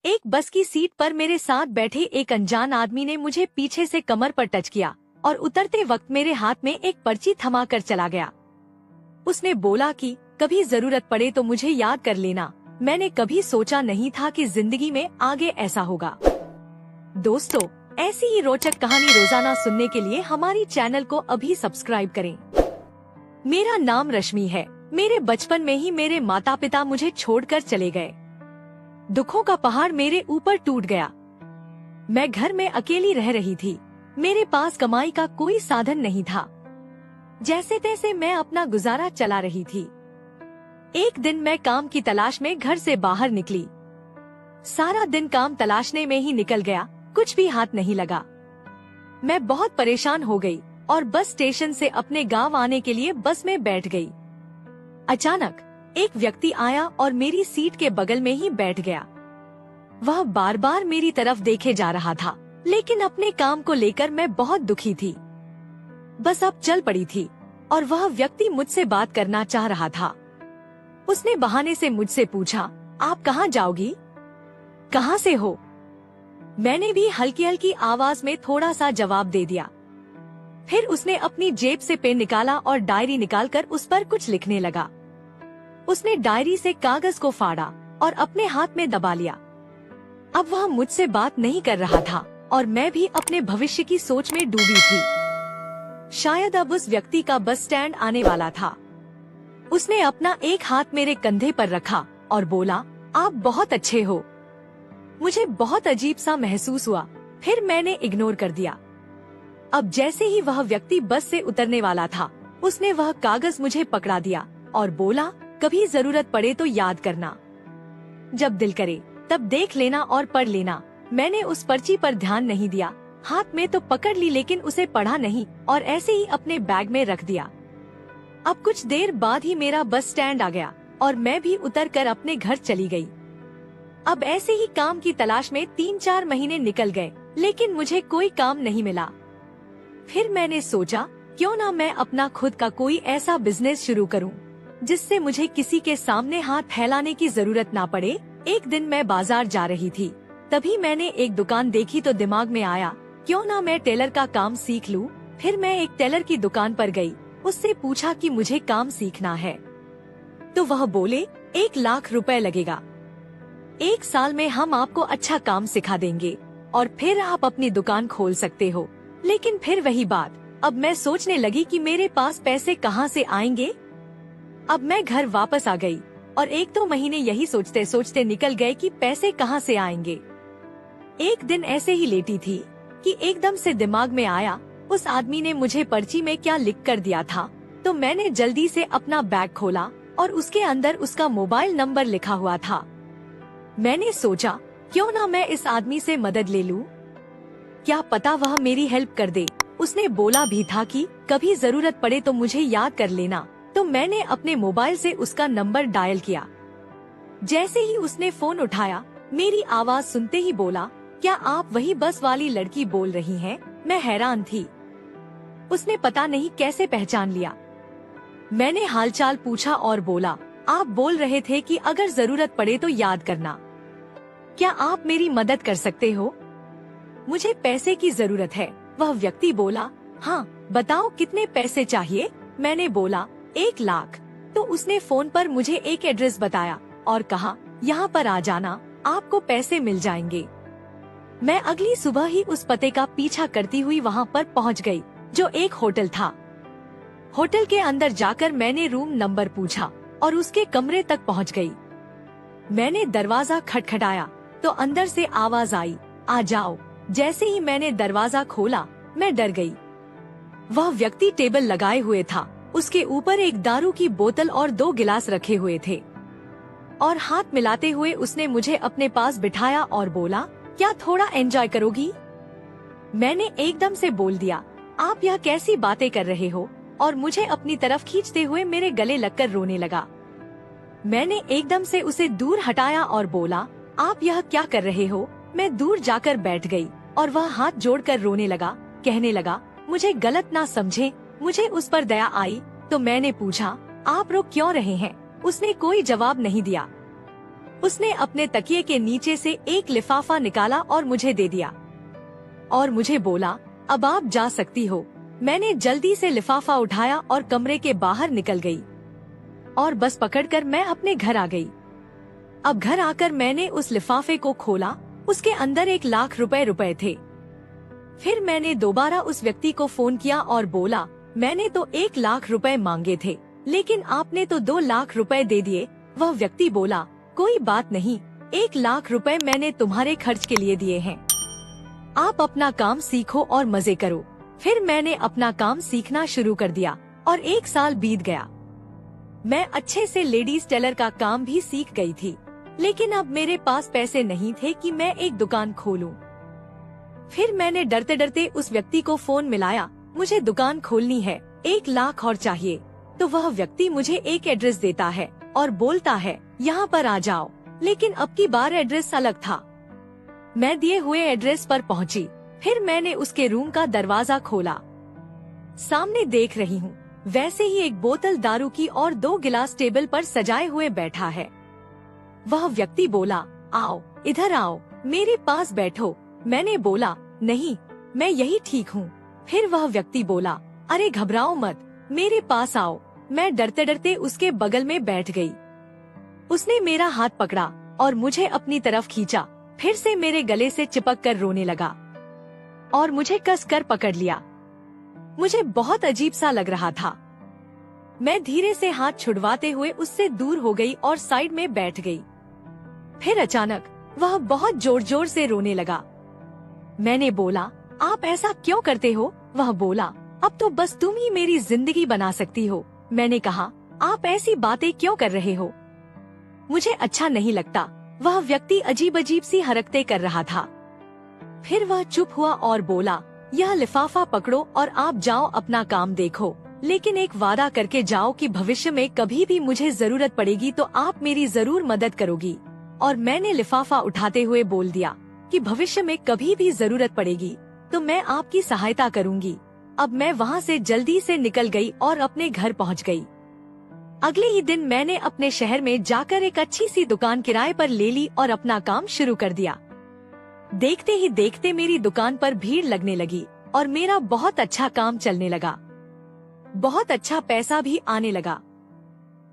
एक बस की सीट पर मेरे साथ बैठे एक अनजान आदमी ने मुझे पीछे से कमर पर टच किया और उतरते वक्त मेरे हाथ में एक पर्ची थमा कर चला गया। उसने बोला कि कभी जरूरत पड़े तो मुझे याद कर लेना। मैंने कभी सोचा नहीं था कि जिंदगी में आगे ऐसा होगा। दोस्तों, ऐसी ही रोचक कहानी रोजाना सुनने के लिए हमारी चैनल को अभी सब्सक्राइब करें। मेरा नाम रश्मि है। मेरे बचपन में ही मेरे माता पिता मुझे छोड़कर चले गए। दुखों का पहाड़ मेरे ऊपर टूट गया। मैं घर में अकेली रह रही थी। मेरे पास कमाई का कोई साधन नहीं था। जैसे तैसे मैं अपना गुजारा चला रही थी। एक दिन मैं काम की तलाश में घर से बाहर निकली। सारा दिन काम तलाशने में ही निकल गया, कुछ भी हाथ नहीं लगा। मैं बहुत परेशान हो गई और बस स्टेशन से अपने गांव आने के लिए बस में बैठ गई। अचानक एक व्यक्ति आया और मेरी सीट के बगल में ही बैठ गया। वह बार बार मेरी तरफ देखे जा रहा था, लेकिन अपने काम को लेकर मैं बहुत दुखी थी। बस अब चल पड़ी थी और वह व्यक्ति मुझसे बात करना चाह रहा था। उसने बहाने से मुझसे पूछा, आप कहाँ जाओगी? कहाँ से हो? मैंने भी हल्की हल्की आवाज में थोड़ा सा जवाब दे दिया। फिर उसने अपनी जेब से पेन निकाला और डायरी निकालकर उस पर कुछ लिखने लगा। उसने डायरी से कागज को फाड़ा और अपने हाथ में दबा लिया। अब वह मुझसे बात नहीं कर रहा था और मैं भी अपने भविष्य की सोच में डूबी थी। शायद अब उस व्यक्ति का बस स्टैंड आने वाला था। उसने अपना एक हाथ मेरे कंधे पर रखा और बोला, आप बहुत अच्छे हो। मुझे बहुत अजीब सा महसूस हुआ, फिर मैंने इग्नोर कर दिया। अब जैसे ही वह व्यक्ति बस से उतरने वाला था, उसने वह कागज मुझे पकड़ा दिया और बोला, कभी जरूरत पड़े तो याद करना। जब दिल करे तब देख लेना और पढ़ लेना। मैंने उस पर्ची पर ध्यान नहीं दिया। हाथ में तो पकड़ ली लेकिन उसे पढ़ा नहीं और ऐसे ही अपने बैग में रख दिया। अब कुछ देर बाद ही मेरा बस स्टैंड आ गया और मैं भी उतरकर अपने घर चली गई। अब ऐसे ही काम की तलाश में 3-4 महीने निकल गए, लेकिन मुझे कोई काम नहीं मिला। फिर मैंने सोचा, क्यों ना मैं अपना खुद का कोई ऐसा बिजनेस शुरू करूं, जिससे मुझे किसी के सामने हाथ फैलाने की जरूरत ना पड़े। एक दिन मैं बाजार जा रही थी, तभी मैंने एक दुकान देखी तो दिमाग में आया, क्यों ना मैं टेलर का काम सीख लूं। फिर मैं एक टेलर की दुकान पर गई, उससे पूछा कि मुझे काम सीखना है, तो वह बोले 1 लाख रुपए लगेगा। 1 साल में हम आपको अच्छा काम सिखा देंगे और फिर आप अपनी दुकान खोल सकते हो। लेकिन फिर वही बात, अब मैं सोचने लगी कि मेरे पास पैसे कहाँ से आएंगे। अब मैं घर वापस आ गई और 1-2 महीने यही सोचते सोचते निकल गए कि पैसे कहाँ से आएंगे। एक दिन ऐसे ही लेटी थी कि एकदम से दिमाग में आया, उस आदमी ने मुझे पर्ची में क्या लिख कर दिया था। तो मैंने जल्दी से अपना बैग खोला और उसके अंदर उसका मोबाइल नंबर लिखा हुआ था। मैंने सोचा, क्यों ना मैं इस आदमी से मदद ले लूं, क्या पता वह मेरी हेल्प कर दे। उसने बोला भी था कि कभी जरूरत पड़े तो मुझे याद कर लेना। तो मैंने अपने मोबाइल से उसका नंबर डायल किया। जैसे ही उसने फोन उठाया, मेरी आवाज सुनते ही बोला, क्या आप वही बस वाली लड़की बोल रही हैं? मैं हैरान थी। उसने पता नहीं कैसे पहचान लिया। मैंने हालचाल पूछा और बोला, आप बोल रहे थे कि अगर जरूरत पड़े तो याद करना। क्या आप मेरी मदद कर सकते हो? मुझे पैसे की जरूरत है। वह व्यक्ति बोला, हाँ बताओ कितने पैसे चाहिए? मैंने बोला 1 लाख। तो उसने फोन पर मुझे एक एड्रेस बताया और कहा, यहाँ पर आ जाना, आपको पैसे मिल जाएंगे। मैं अगली सुबह ही उस पते का पीछा करती हुई वहाँ पर पहुँच गई, जो एक होटल था। होटल के अंदर जाकर मैंने रूम नंबर पूछा और उसके कमरे तक पहुँच गई। मैंने दरवाजा खटखटाया तो अंदर से आवाज आई, आ जाओ। जैसे ही मैंने दरवाजा खोला, मैं डर गई। वह व्यक्ति टेबल लगाए हुए था, उसके ऊपर एक दारू की बोतल और 2 गिलास रखे हुए थे और हाथ मिलाते हुए उसने मुझे अपने पास बिठाया और बोला, क्या थोड़ा एंजॉय करोगी? मैंने एकदम से बोल दिया, आप यह कैसी बातें कर रहे हो? और मुझे अपनी तरफ खींचते हुए मेरे गले लगकर रोने लगा। मैंने एकदम से उसे दूर हटाया और बोला, आप यह क्या कर रहे हो? मैं दूर जाकर बैठ गई और वह हाथ जोड़कर रोने लगा, कहने लगा, मुझे गलत ना समझे। मुझे उस पर दया आई तो मैंने पूछा, आप रो क्यों रहे हैं? उसने कोई जवाब नहीं दिया। उसने अपने तकिए के नीचे से एक लिफाफा निकाला और मुझे दे दिया और मुझे बोला, अब आप जा सकती हो। मैंने जल्दी से लिफाफा उठाया और कमरे के बाहर निकल गई और बस पकड़कर मैं अपने घर आ गई। अब घर आकर मैंने उस लिफाफे को खोला, उसके अंदर 1,00,000 रुपए थे। फिर मैंने दोबारा उस व्यक्ति को फोन किया और बोला, मैंने तो 1,00,000 रुपए मांगे थे, लेकिन आपने तो 2,00,000 रुपए दे दिए। वह व्यक्ति बोला, कोई बात नहीं, 1,00,000 रुपए मैंने तुम्हारे खर्च के लिए दिए हैं। आप अपना काम सीखो और मजे करो। फिर मैंने अपना काम सीखना शुरू कर दिया और 1 साल बीत गया। मैं अच्छे से लेडीज टेलर का काम भी सीख गई थी, लेकिन अब मेरे पास पैसे नहीं थे कि मैं एक दुकान खोलूं। फिर मैंने डरते डरते उस व्यक्ति को फोन मिलाया, मुझे दुकान खोलनी है, 1,00,000 और चाहिए। तो वह व्यक्ति मुझे एक एड्रेस देता है और बोलता है, यहाँ पर आ जाओ। लेकिन अब की बार एड्रेस अलग था। मैं दिए हुए एड्रेस पर पहुंची। फिर मैंने उसके रूम का दरवाजा खोला। सामने देख रही हूँ, वैसे ही एक बोतल दारू की और 2 गिलास टेबल पर सजाए हुए बैठा है। वह व्यक्ति बोला, आओ इधर आओ, मेरे पास बैठो। मैंने बोला, नहीं, मैं यही ठीक हूँ। फिर वह व्यक्ति बोला, अरे घबराओ मत, मेरे पास आओ। मैं डरते डरते उसके बगल में बैठ गई। उसने मेरा हाथ पकड़ा और मुझे अपनी तरफ खींचा। फिर से मेरे गले से चिपक कर रोने लगा और मुझे कस कर पकड़ लिया। मुझे बहुत अजीब सा लग रहा था। मैं धीरे से हाथ छुड़वाते हुए उससे दूर हो गई और साइड में बैठ गई। फिर अचानक वह बहुत जोर जोर से रोने लगा। मैंने बोला, आप ऐसा क्यों करते हो? वह बोला, अब तो बस तुम ही मेरी जिंदगी बना सकती हो। मैंने कहा, आप ऐसी बातें क्यों कर रहे हो? मुझे अच्छा नहीं लगता। वह व्यक्ति अजीब अजीब सी हरकतें कर रहा था। फिर वह चुप हुआ और बोला, यह लिफाफा पकड़ो और आप जाओ अपना काम देखो, लेकिन एक वादा करके जाओ कि भविष्य में कभी भी मुझे जरूरत पड़ेगी तो आप मेरी जरूर मदद करोगी। और मैंने लिफाफा उठाते हुए बोल दिया कि भविष्य में कभी भी जरूरत पड़ेगी तो मैं आपकी सहायता करूंगी। अब मैं वहाँ से जल्दी से निकल गई और अपने घर पहुँच गई। अगले ही दिन मैंने अपने शहर में जाकर एक अच्छी सी दुकान किराए पर ले ली और अपना काम शुरू कर दिया। देखते ही देखते मेरी दुकान पर भीड़ लगने लगी और मेरा बहुत अच्छा काम चलने लगा। बहुत अच्छा पैसा भी आने लगा।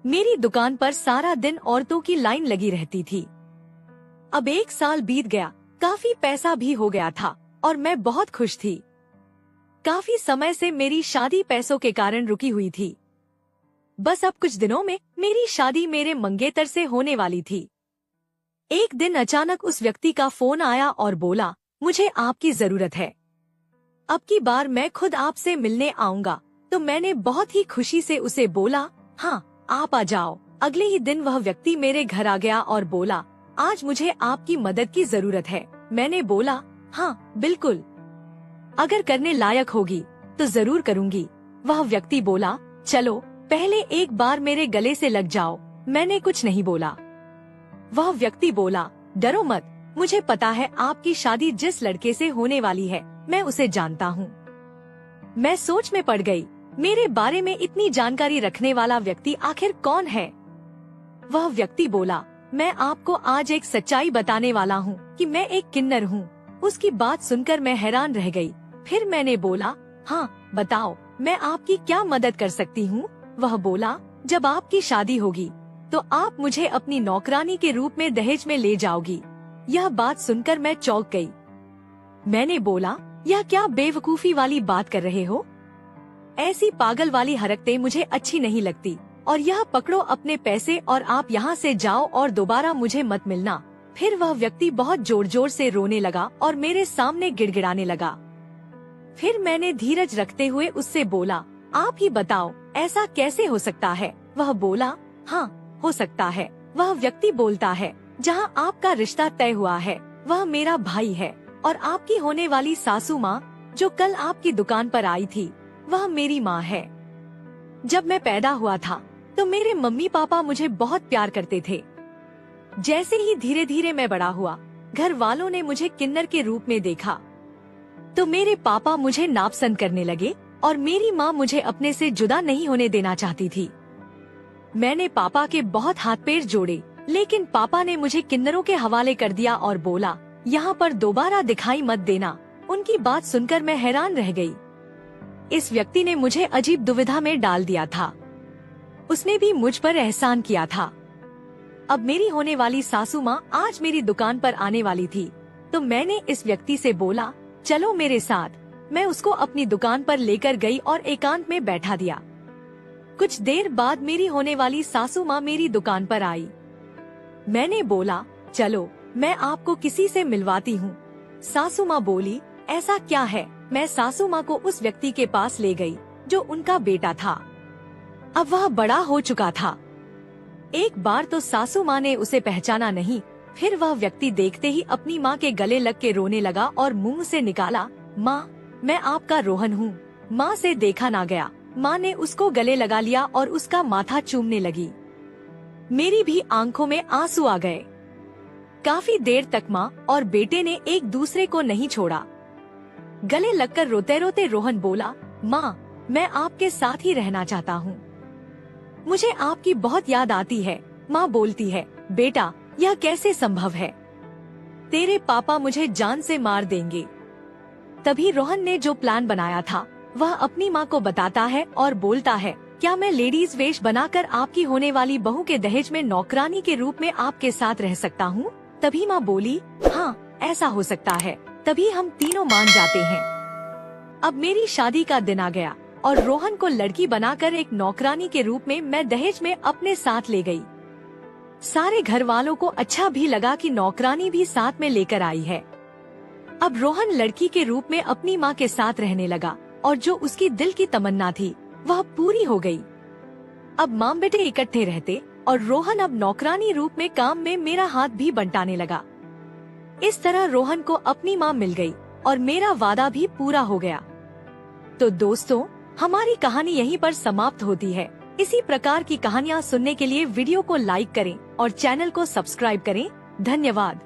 मेरी दुकान पर सारा दिन औरतों की लाइन लगी रहती थी। अब 1 साल बीत गया, काफी पैसा भी हो गया था और मैं बहुत खुश थी। काफी समय से मेरी शादी पैसों के कारण रुकी हुई थी। बस अब कुछ दिनों में मेरी शादी मेरे मंगेतर से होने वाली थी। एक दिन अचानक उस व्यक्ति का फोन आया और बोला, मुझे आपकी जरूरत है। अब की बार मैं खुद आपसे मिलने आऊंगा। तो मैंने बहुत ही खुशी से उसे बोला, हाँ आप आ जाओ। अगले ही दिन वह व्यक्ति मेरे घर आ गया और बोला, आज मुझे आपकी मदद की जरूरत है। मैंने बोला, हाँ बिल्कुल, अगर करने लायक होगी तो जरूर करूँगी। वह व्यक्ति बोला, चलो पहले एक बार मेरे गले से लग जाओ। मैंने कुछ नहीं बोला। वह व्यक्ति बोला, डरो मत, मुझे पता है आपकी शादी जिस लड़के से होने वाली है, मैं उसे जानता हूँ। मैं सोच में पड़ गई, मेरे बारे में इतनी जानकारी रखने वाला व्यक्ति आखिर कौन है? वह व्यक्ति बोला, मैं आपको आज एक सच्चाई बताने वाला हूँ कि मैं एक किन्नर हूँ। उसकी बात सुनकर मैं हैरान रह गई। फिर मैंने बोला, हाँ बताओ, मैं आपकी क्या मदद कर सकती हूँ? वह बोला, जब आपकी शादी होगी तो आप मुझे अपनी नौकरानी के रूप में दहेज में ले जाओगी। यह बात सुनकर मैं चौंक गई। मैंने बोला, यह क्या बेवकूफी वाली बात कर रहे हो? ऐसी पागल वाली हरकतें मुझे अच्छी नहीं लगती और यह पकड़ो अपने पैसे और आप यहाँ से जाओ और दोबारा मुझे मत मिलना। फिर वह व्यक्ति बहुत जोर जोर से रोने लगा और मेरे सामने गिड़गिड़ाने लगा। फिर मैंने धीरज रखते हुए उससे बोला, आप ही बताओ ऐसा कैसे हो सकता है? वह बोला, हाँ हो सकता है। वह व्यक्ति बोलता है, जहाँ आपका रिश्ता तय हुआ है वह मेरा भाई है और आपकी होने वाली सासू माँ जो कल आपकी दुकान पर आई थी वह मेरी माँ है। जब मैं पैदा हुआ था तो मेरे मम्मी पापा मुझे बहुत प्यार करते थे। जैसे ही धीरे धीरे मैं बड़ा हुआ, घर वालों ने मुझे किन्नर के रूप में देखा तो मेरे पापा मुझे नापसंद करने लगे और मेरी माँ मुझे अपने से जुदा नहीं होने देना चाहती थी। मैंने पापा के बहुत हाथ पैर जोड़े लेकिन पापा ने मुझे किन्नरों के हवाले कर दिया और बोला, यहाँ पर दोबारा दिखाई मत देना। उनकी बात सुनकर मैं हैरान रह गई। इस व्यक्ति ने मुझे अजीब दुविधा में डाल दिया था। उसने भी मुझ पर एहसान किया था। अब मेरी होने वाली सासू माँ आज मेरी दुकान पर आने वाली थी, तो मैंने इस व्यक्ति से बोला, चलो मेरे साथ। मैं उसको अपनी दुकान पर लेकर गई और एकांत में बैठा दिया। कुछ देर बाद मेरी होने वाली सासू माँ मेरी दुकान पर आई। मैंने बोला, चलो मैं आपको किसी से मिलवाती हूँ। सासू माँ बोली, ऐसा क्या है? मैं सासू माँ को उस व्यक्ति के पास ले गई जो उनका बेटा था। अब वह बड़ा हो चुका था। एक बार तो सासू माँ ने उसे पहचाना नहीं, फिर वह व्यक्ति देखते ही अपनी माँ के गले लग के रोने लगा और मुंह से निकाला, माँ मैं आपका रोहन हूँ। माँ से देखा ना गया। माँ ने उसको गले लगा लिया और उसका माथा चूमने लगी। मेरी भी आंखों में आंसू आ गए। काफी देर तक माँ और बेटे ने एक दूसरे को नहीं छोड़ा। गले लगकर रोते रोते रोहन बोला, माँ मैं आपके साथ ही रहना चाहता हूँ, मुझे आपकी बहुत याद आती है। माँ बोलती है, बेटा यह कैसे संभव है? तेरे पापा मुझे जान से मार देंगे। तभी रोहन ने जो प्लान बनाया था वह अपनी माँ को बताता है और बोलता है, क्या मैं लेडीज वेश बनाकर आपकी होने वाली बहू के दहेज में नौकरानी के रूप में आपके साथ रह सकता हूँ? तभी माँ बोली, हाँ ऐसा हो सकता है। तभी हम तीनों मान जाते हैं। अब मेरी शादी का दिन आ गया और रोहन को लड़की बनाकर एक नौकरानी के रूप में मैं दहेज में अपने साथ ले गई। सारे घर वालों को अच्छा भी लगा कि नौकरानी भी साथ में लेकर आई है। अब रोहन लड़की के रूप में अपनी माँ के साथ रहने लगा और जो उसकी दिल की तमन्ना थी वह पूरी हो गई। अब माँ बेटे इकट्ठे रहते और रोहन अब नौकरानी रूप में काम में मेरा हाथ भी बंटाने लगा। इस तरह रोहन को अपनी माँ मिल गई और मेरा वादा भी पूरा हो गया। तो दोस्तों, हमारी कहानी यहीं पर समाप्त होती है। इसी प्रकार की कहानियाँ सुनने के लिए वीडियो को लाइक करें और चैनल को सब्सक्राइब करें। धन्यवाद।